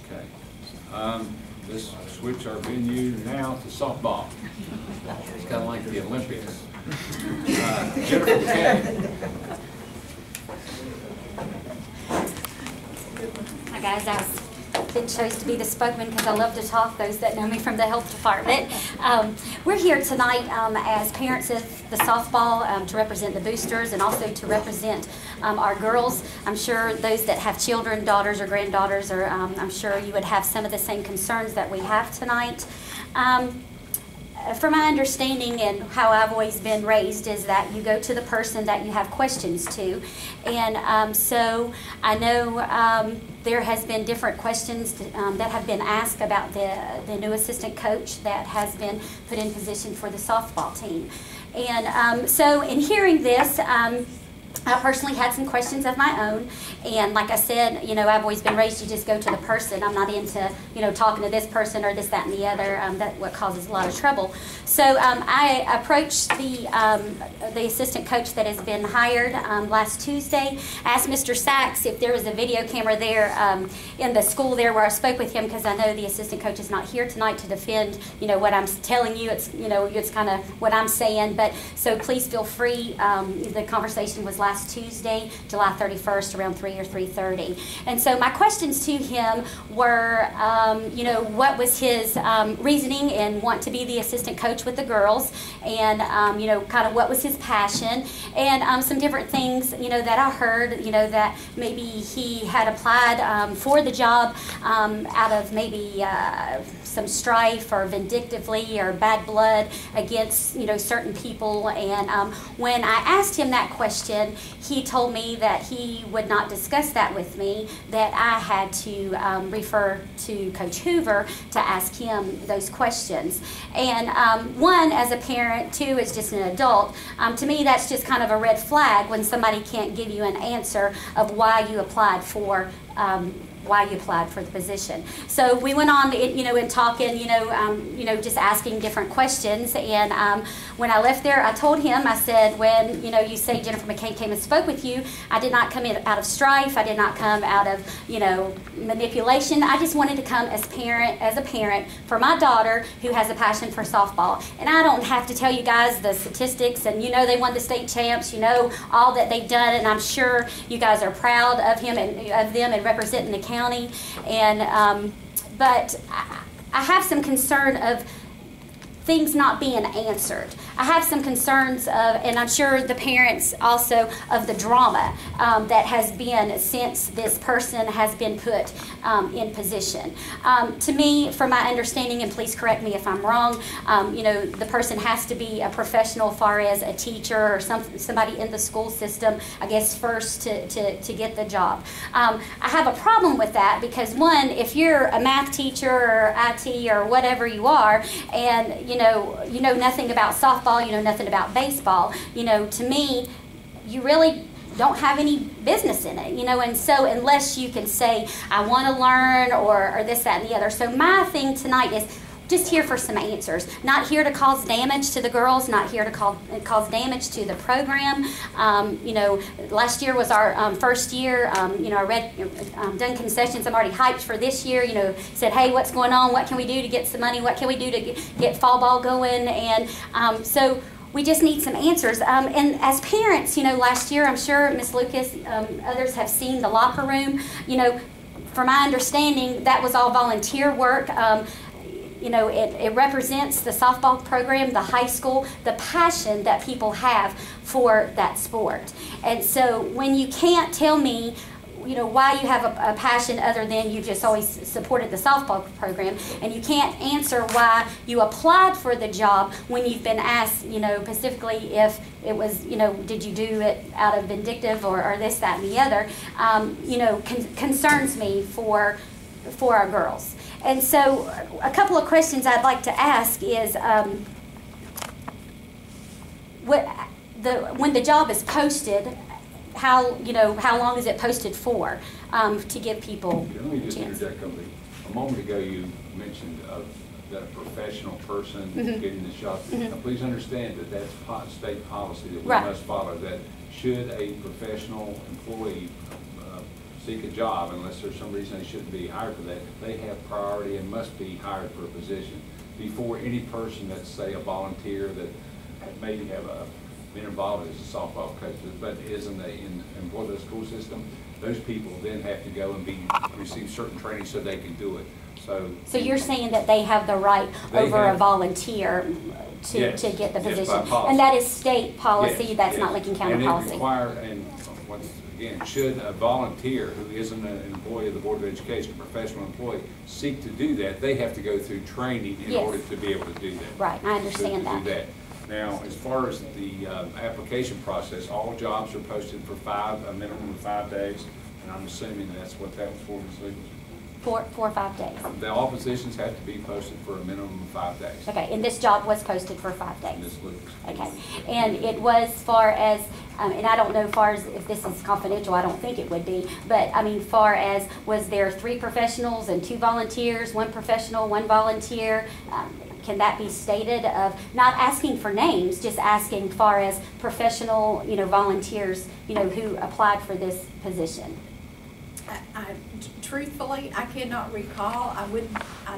Okay. Let's switch our venue now to softball. It's kind of like the Olympics. Jennifer McKay. Hi guys, I've been chosen to be the spokesman because I love to talk, those that know me from the health department. We're here tonight as parents of the softball to represent the boosters and also to represent our girls. I'm sure those that have children, daughters or granddaughters, are, I'm sure you would have some of the same concerns that we have tonight. From my understanding and how I've always been raised is that you go to the person that you have questions to. And so I know there has been different questions that have been asked about the new assistant coach that has been put in position for the softball team. And so in hearing this, I personally had some questions of my own, and like I said, you know, I've always been raised to just go to the person. I'm not into, you know, talking to this person or this, that, and the other. That's what causes a lot of trouble. So I approached the assistant coach that has been hired last Tuesday. I asked Mr. Sachs if there was a video camera there in the school there where I spoke with him, because I know the assistant coach is not here tonight to defend, you know, what I'm telling you. It's, you know, it's kind of what I'm saying. But so please feel free. The conversation was last Tuesday, July 31st, around 3 or 3:30. And so my questions to him were, you know, what was his reasoning and want to be the assistant coach with the girls, and, you know, kind of what was his passion, and some different things, you know, that I heard, you know, that maybe he had applied for the job out of maybe some strife or vindictively or bad blood against, you know, certain people. And when I asked him that question, he told me that he would not discuss that with me, that I had to refer to Coach Hoover to ask him those questions. And one, as a parent, two, as just an adult, to me that's just kind of a red flag when somebody can't give you an answer of why you applied for the position. So we went on, you know, in talking, you know, just asking different questions. And when I left there, I told him, I said, when, you know, you say Jennifer McKay came and spoke with you, I did not come in out of strife. I did not come out of, you know, manipulation. I just wanted to come as a parent for my daughter who has a passion for softball. And I don't have to tell you guys the statistics, and you know they won the state champs, you know all that they've done, and I'm sure you guys are proud of him and of them and representing the county. And but I have some concern of things not being answered. I have some concerns of, and I'm sure the parents also, of the drama that has been since this person has been put in position. To me, from my understanding, and please correct me if I'm wrong, you know, the person has to be a professional as far as a teacher or somebody in the school system, I guess, first to get the job. I have a problem with that because, one, if you're a math teacher or IT or whatever you are, and you know nothing about softball, you know nothing about baseball, you know, to me, you really don't have any business in it, you know, and so unless you can say, I want to learn or this, that, and the other. So my thing tonight is just here for some answers. Not here to cause damage to the girls, not here to cause damage to the program. You know, last year was our first year. You know, I read, done concessions. I'm already hyped for this year. You know, said, hey, what's going on? What can we do to get some money? What can we do to get fall ball going? And so we just need some answers. And as parents, you know, last year, I'm sure Ms. Lucas, others have seen the locker room. You know, from my understanding, that was all volunteer work. You know, it represents the softball program, the high school, the passion that people have for that sport. And so when you can't tell me, you know, why you have a passion other than you just always supported the softball program, and you can't answer why you applied for the job when you've been asked, you know, specifically if it was, you know, did you do it out of vindictive or this, that, and the other, you know, concerns me for our girls. And so a couple of questions I'd like to ask is, when the job is posted, how long is it posted for, to give people Let me just chance? interject something. A moment ago you mentioned that a professional person getting the job. Now, please understand that that's state policy that we must follow, that should a professional employee seek a job, unless there's some reason they shouldn't be hired for that, they have priority and must be hired for a position before any person that's, say, a volunteer that maybe have been involved as a softball coach, but isn't employed by the school system. Those people then have to go and receive certain training so they can do it. So you're saying that they have the right over a volunteer to yes, get the yes, position? by policy. And that is state policy, Yes, that's yes. not Lincoln County and policy? And once again, should a volunteer who isn't an employee of the Board of Education, a professional employee, seek to do that, they have to go through training in Yes. order to be able to do that. Right, I understand To do that. that. Now, as far as the application process, all jobs are posted for a minimum of 5 days, and I'm assuming that's what that was for, Ms. Lucas. 4 or 5 days. All positions have to be posted for a minimum of 5 days. Okay, and this job was posted for 5 days? Ms. Lucas. Okay, and it was far as, and I don't know far as if this is confidential, I don't think it would be, but I mean far as, was there 3 professionals and 2 volunteers, 1 professional, 1 volunteer? Can that be stated of, not asking for names, just asking far as professional, volunteers, who applied for this position? Truthfully, I cannot recall. I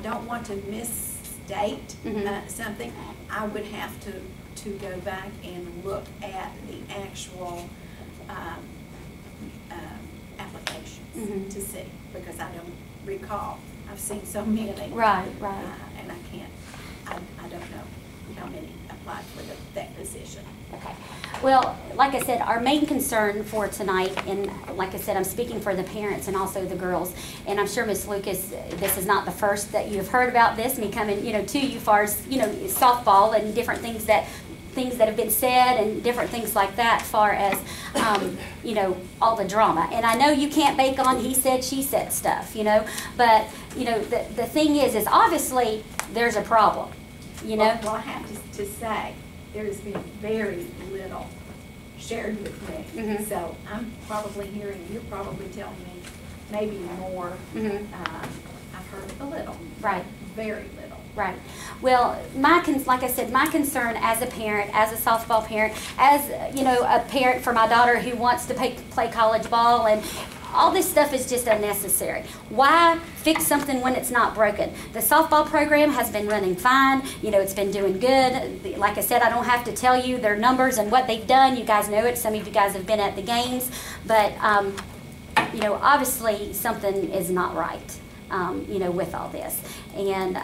don't want to misstate something. I would have to go back and look at the actual applications to see, because I don't recall. I've seen so many. Right. And I can't, I don't know how many applied for that position. Okay. Well, like I said, our main concern for tonight, and like I said, I'm speaking for the parents and also the girls, and I'm sure Ms. Lucas, this is not the first that you've heard about this, me coming, to you far as, softball and different things that have been said and different things like that, far as, all the drama. And I know you can't bake on he said, she said stuff, but, the thing is obviously there's a problem, Well, I have to say, there's been very little shared with me. So I'm probably hearing, you're probably telling me maybe more. I've heard a little. Right. Very little. Right. Well, like I said, my concern as a parent, as a softball parent, as, a parent for my daughter who wants to play college ball, and all this stuff is just unnecessary. Why fix something when it's not broken? The softball program has been running fine. It's been doing good. Like I said, I don't have to tell you their numbers and what they've done. You guys know it. Some of you guys have been at the games. But, obviously something is not right, with all this. And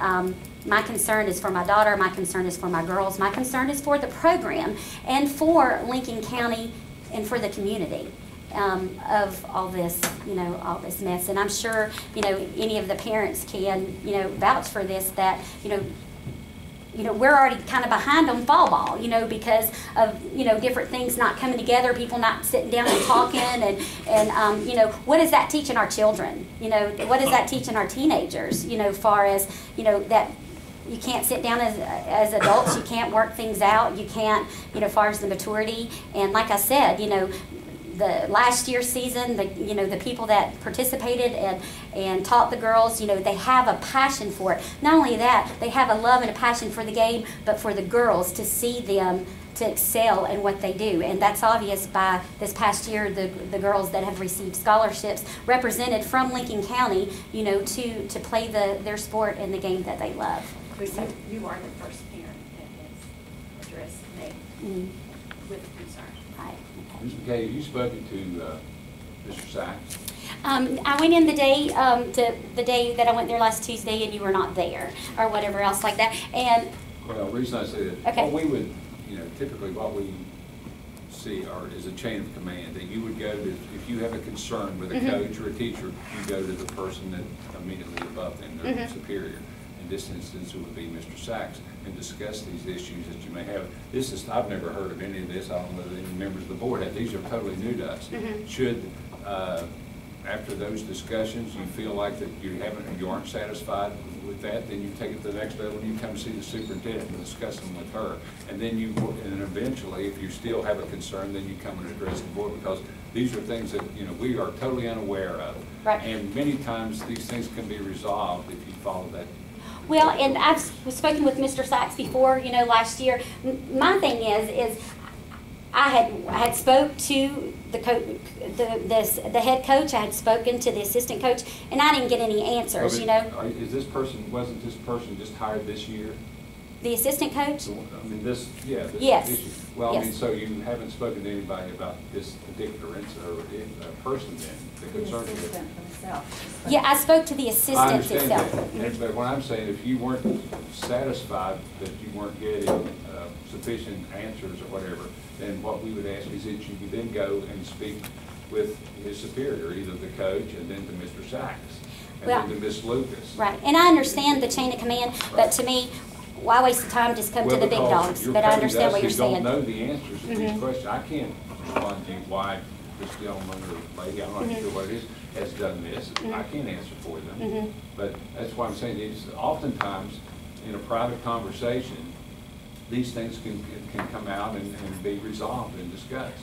my concern is for my daughter. My concern is for my girls. My concern is for the program and for Lincoln County and for the community. Of all this, all this mess. And I'm sure, any of the parents can, vouch for this, that, we're already kind of behind on fall ball, because of, different things not coming together, people not sitting down and talking, and what is that teaching our children? What is that teaching our teenagers, far as, that you can't sit down as adults, you can't work things out, you can't, far as the maturity. And like I said, the last year's season, the people that participated and taught the girls, they have a passion for it. Not only that, they have a love and a passion for the game, but for the girls, to see them to excel in what they do. And that's obvious by this past year, the girls that have received scholarships represented from Lincoln County, to play their sport and the game that they love. But you are the first parent that has addressed me with concern. Right. Ms. McKay, have you spoken to Mr. Sykes? I went in the day that I went there last Tuesday, and you were not there, or whatever else like that. And well, the reason I say that, okay. what we would, typically what we see is a chain of command. That you would go to, if you have a concern with a coach or a teacher, you go to the person that immediately above them, their superior. In this instance, it would be Mr. Sykes, and discuss these issues that you may have. I've never heard of any of this. I don't know that any members of the board have. These are totally new to us. Should, after those discussions, you feel like that you aren't satisfied with that, then you take it to the next level and you come see the superintendent and discuss them with her. And then and eventually, if you still have a concern, then you come and address the board, because these are things that, we are totally unaware of. Right. And many times these things can be resolved if you follow that. well, and I've spoken with Mr. Sykes before, last year. My thing is I had spoke to the head coach. I had spoken to the assistant coach, and I didn't get any answers. You know, wasn't this person just hired this year? The assistant coach. I mean, this Yes. issue. Well, Yes. I mean, so you haven't spoken to anybody about this particular incident or person then, the The concern. assistant himself. Yeah, I spoke to the I assistant understand itself. that, but what I'm saying, if you weren't satisfied that you weren't getting sufficient answers or whatever, then what we would ask is that you could then go and speak with his superior, either the coach and then to Mr. Sachs, and Well, then to Ms. Lucas. Right, and I understand the chain of command, but to me, why waste the time, just come to the big dogs, but I understand what you're saying. You don't know the answers to these Mhm. questions. I can't respond to you why this gentleman or lady, I'm not Mhm. sure what it is, has done this. Mhm. I can't answer for them. Mhm. But that's why I'm saying, is oftentimes, in a private conversation, these things can come out and be resolved and discussed.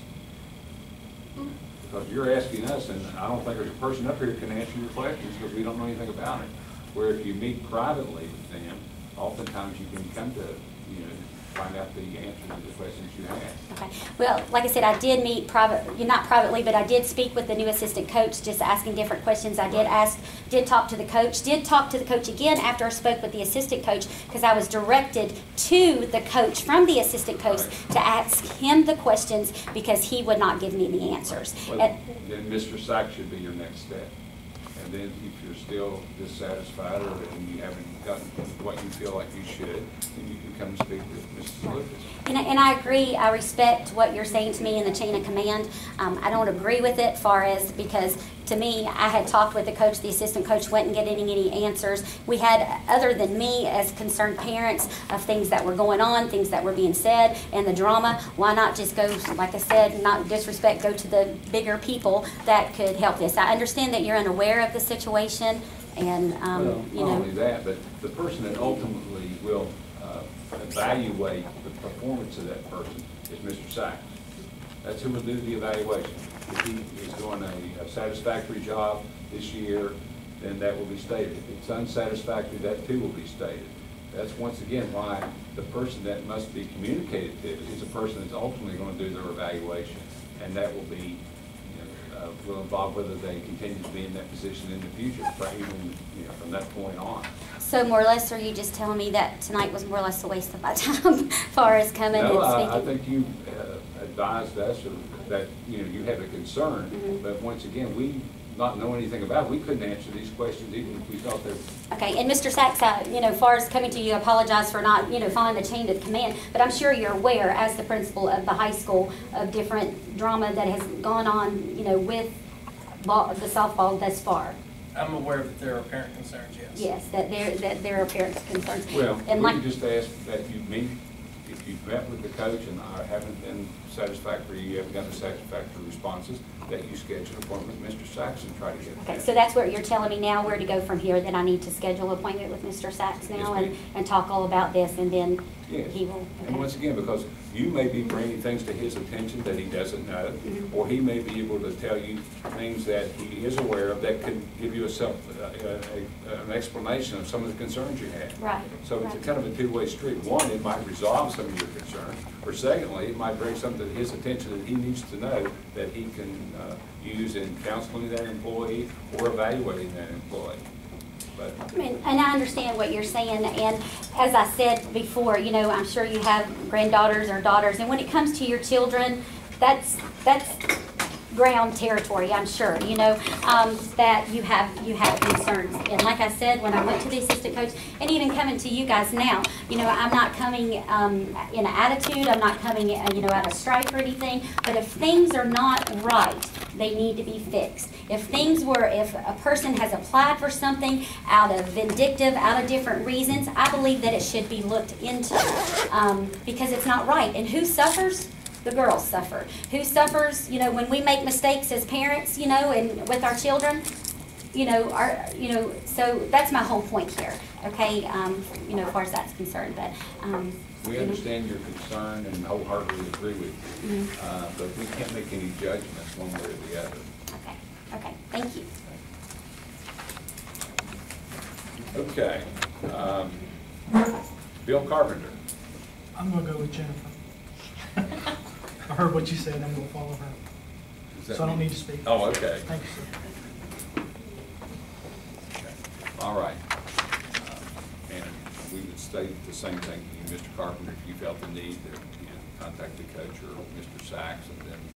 Because you're asking us, and I don't think there's a person up here who can answer your questions because we don't know anything about it. Where if you meet privately with them, oftentimes you can come to, find out the answers to the questions you have. Okay, well, like I said, I did meet not privately, but I did speak with the new assistant coach, just asking different questions. I did talk to the coach again after I spoke with the assistant coach, because I was directed to the coach from the assistant coach to ask him the questions because he would not give me the answers. Well, then Mr. Sachs should be your next step. And then if you're still dissatisfied or you haven't gotten what you feel like you should, then you can come and speak with Mrs. Lucas. And I agree, I respect what you're saying to me in the chain of command. I don't agree with it because to me, I had talked with the coach, the assistant coach wasn't getting any answers. We had, other than me, as concerned parents, of things that were going on, things that were being said, and the drama. Why not just go, like I said, not disrespect, go to the bigger people that could help this? I understand that you're unaware of the situation, and, Well, you not know. only that, but the person that ultimately will evaluate the performance of that person is Mr. Sachs. That's who will do the evaluation. If he is doing a satisfactory job this year, then that will be stated. If it's unsatisfactory, that too will be stated. That's once again why the person that must be communicated to is the person that's ultimately going to do their evaluation. And that will be, will involve whether they continue to be in that position in the future, even from that point on. So more or less, are you just telling me that tonight was more or less a waste of my time as far as coming No, and speaking? I think you advised us that, you had a concern, Mhm. but once again, we not know anything about it. We couldn't answer these questions even if we thought they were. Okay, and Mr. Sachs, as far as coming to you, I apologize for not, following the chain of command, but I'm sure you're aware, as the principal of the high school, of different drama that has gone on, with the softball thus far. I'm aware that there are parent concerns, yes. Yes, that there are parents' concerns. Well, And we like, can just ask that you meet, if you've met with the coach and haven't been satisfactory, you haven't gotten satisfactory responses, that you schedule an appointment with Mr. Sachs and try to get okay, that. so that's what you're telling me now, where to go from here, that I need to schedule an appointment with Mr. Sachs now Yes, ma'am. and talk all about this, and then Yes. he will. And once again, because you may be bringing things to his attention that he doesn't know, or he may be able to tell you things that he is aware of that could give you an explanation of some of the concerns you have. Right. So it's a right. kind of a two-way street. One, it might resolve some of your concerns, or secondly, it might bring something to his attention that he needs to know that he can use in counseling that employee or evaluating that employee. But And I understand what you're saying, and as I said before, I'm sure you have granddaughters or daughters, and when it comes to your children, that's ground territory, I'm sure, that you have concerns. And like I said, when I went to the assistant coach, and even coming to you guys now, I'm not coming in an attitude, I'm not coming, out of strife or anything, but if things are not right, they need to be fixed. If a person has applied for something out of vindictive, out of different reasons, I believe that it should be looked into, because it's not right. And who suffers? The girls suffer. Who suffers, when we make mistakes as parents, and with our children, so that's my whole point here, okay, as far as that's concerned, but, we understand your concern and wholeheartedly agree with you, but we can't make any judgments one way or the other. okay, thank you. Okay. Bill Carpenter. I'm gonna go with Jennifer. heard what you said, I'm gonna follow her. Does that So I don't mean- need to speak. Oh, okay. Thank you, sir. All right. And we would state the same thing to you, Mr. Carpenter, if you felt the need to, contact the coach or Mr. Sachs, and then